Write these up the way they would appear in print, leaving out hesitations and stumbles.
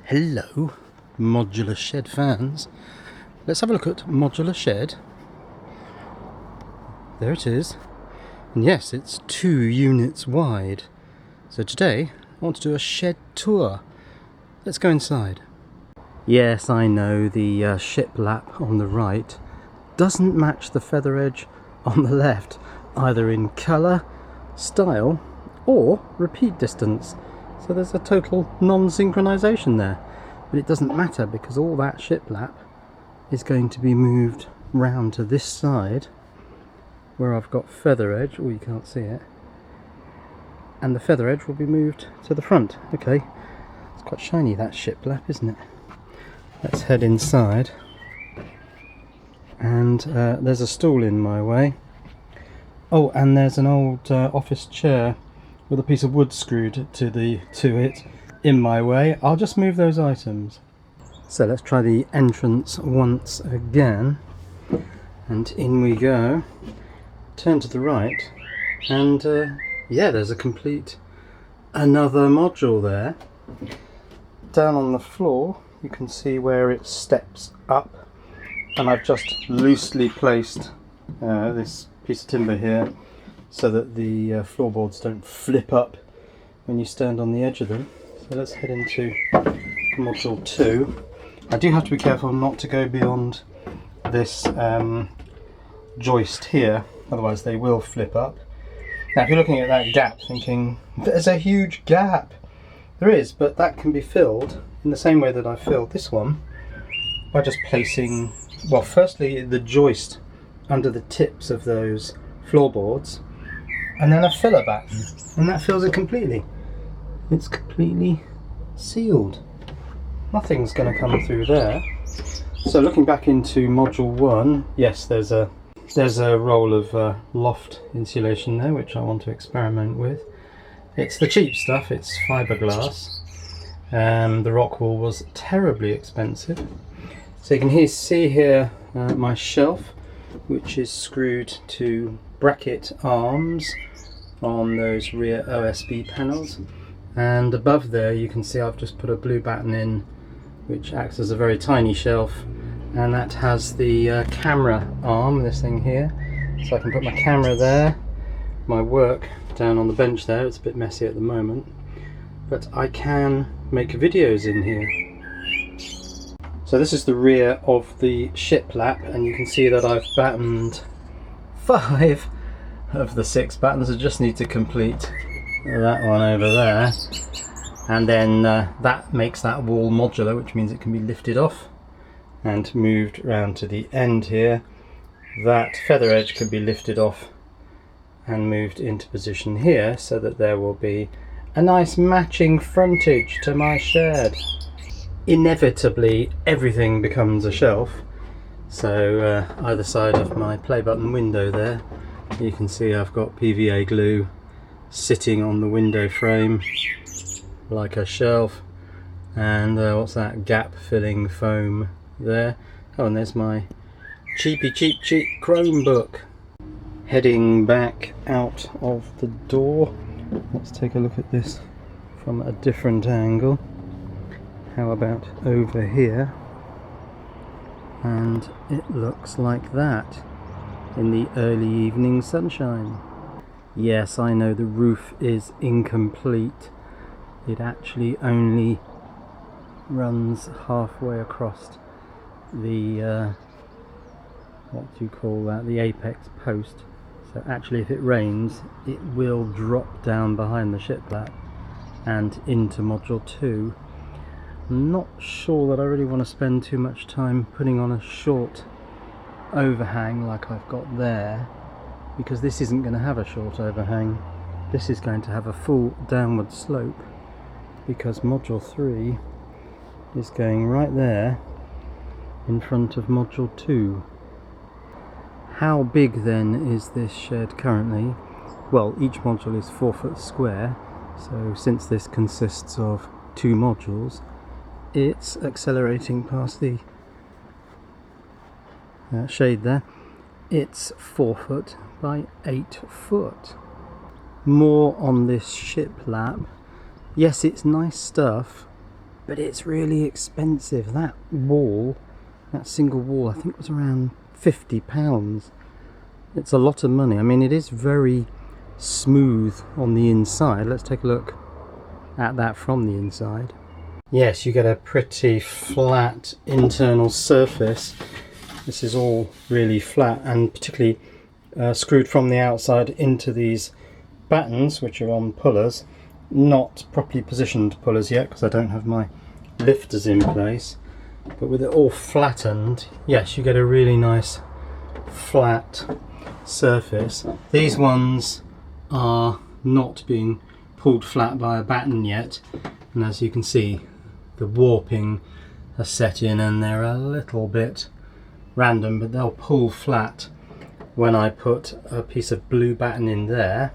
Hello, Modular Shed fans. Let's have a look at Modular Shed. There it is. And yes, it's 2 units wide. So today, I want to do a shed tour. Let's go inside. Yes, I know the shiplap on the right doesn't match the feather edge on the left, either in colour, style, or repeat distance. So there's a total non-synchronization there. But it doesn't matter because all that shiplap is going to be moved round to this side where I've got feather edge. Oh, you can't see it. And the feather edge will be moved to the front. Okay, it's quite shiny, that shiplap, isn't it? Let's head inside. And there's a stool in my way. Oh, and there's an old office chair with a piece of wood screwed to it in my way. I'll just move those items. So let's try the entrance once again, and in we go. Turn to the right, and yeah, there's a complete another module there. Down on the floor you can see where it steps up, and I've just loosely placed this piece of timber here so that the floorboards don't flip up when you stand on the edge of them. So let's head into module 2. I do have to be careful not to go beyond this joist here, otherwise they will flip up. Now if you're looking at that gap thinking, there's a huge gap, there is, but that can be filled in the same way that I filled this one by just placing, well, firstly the joist under the tips of those floorboards, and then a filler batten, and that fills it completely. It's completely sealed. Nothing's going to come through there. So looking back into module 1, yes, there's a roll of loft insulation there which I want to experiment with. It's the cheap stuff, it's fiberglass. The rock wool was terribly expensive. So you can see here my shelf, which is screwed to bracket arms on those rear OSB panels, and above there you can see I've just put a blue batten in which acts as a very tiny shelf, and that has the camera arm, this thing here, so I can put my camera there, my work down on the bench there. It's a bit messy at the moment, but I can make videos in here. So this is the rear of the shiplap, and you can see that I've battened 5 of the 6 battens. I just need to complete that one over there, and then that makes that wall modular, which means it can be lifted off and moved round to the end here. That feather edge can be lifted off and moved into position here, so that there will be a nice matching frontage to my shed. Inevitably everything becomes a shelf, so either side of my play button window there you can see I've got PVA glue sitting on the window frame like a shelf, and what's that, gap filling foam there. Oh, and there's my cheap Chromebook. Heading back out of the door, let's take a look at this from a different angle. How about over here? And it looks like that in the early evening sunshine. Yes, I know the roof is incomplete. It actually only runs halfway across the what do you call that, the apex post. So actually if it rains it will drop down behind the shiplap and into module 2. I'm not sure that I really want to spend too much time putting on a short overhang like I've got there, because this isn't going to have a short overhang. This is going to have a full downward slope, because module 3 is going right there in front of module 2. How big then is this shed currently? Well, each module is 4 foot square, so since this consists of 2 modules, it's accelerating past the shade there. It's 4 foot by 8 foot. More on this shiplap. Yes, it's nice stuff, but it's really expensive. That wall, that single wall, I think was around £50. It's a lot of money. I mean, it is very smooth on the inside. Let's take a look at that from the inside. Yes, you get a pretty flat internal surface. This is all really flat, and particularly screwed from the outside into these battens, which are on pullers. Not properly positioned pullers yet because I don't have my lifters in place, but with it all flattened, yes, you get a really nice flat surface. These ones are not being pulled flat by a batten yet, and as you can see, the warping has set in and they're a little bit random, but they'll pull flat when I put a piece of blue batten in there.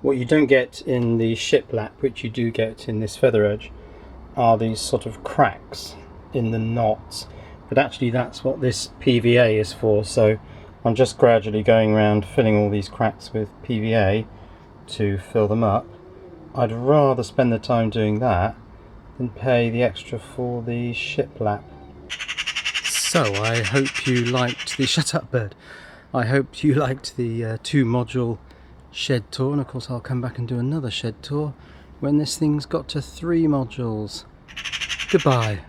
What you don't get in the shiplap, which you do get in this feather edge, are these sort of cracks in the knots, but actually that's what this PVA is for. So I'm just gradually going around filling all these cracks with PVA to fill them up. I'd rather spend the time doing that than pay the extra for the shiplap. So I hope you liked the shut up bird. I hope you liked the 2 module shed tour, and of course I'll come back and do another shed tour when this thing's got to 3 modules. Goodbye.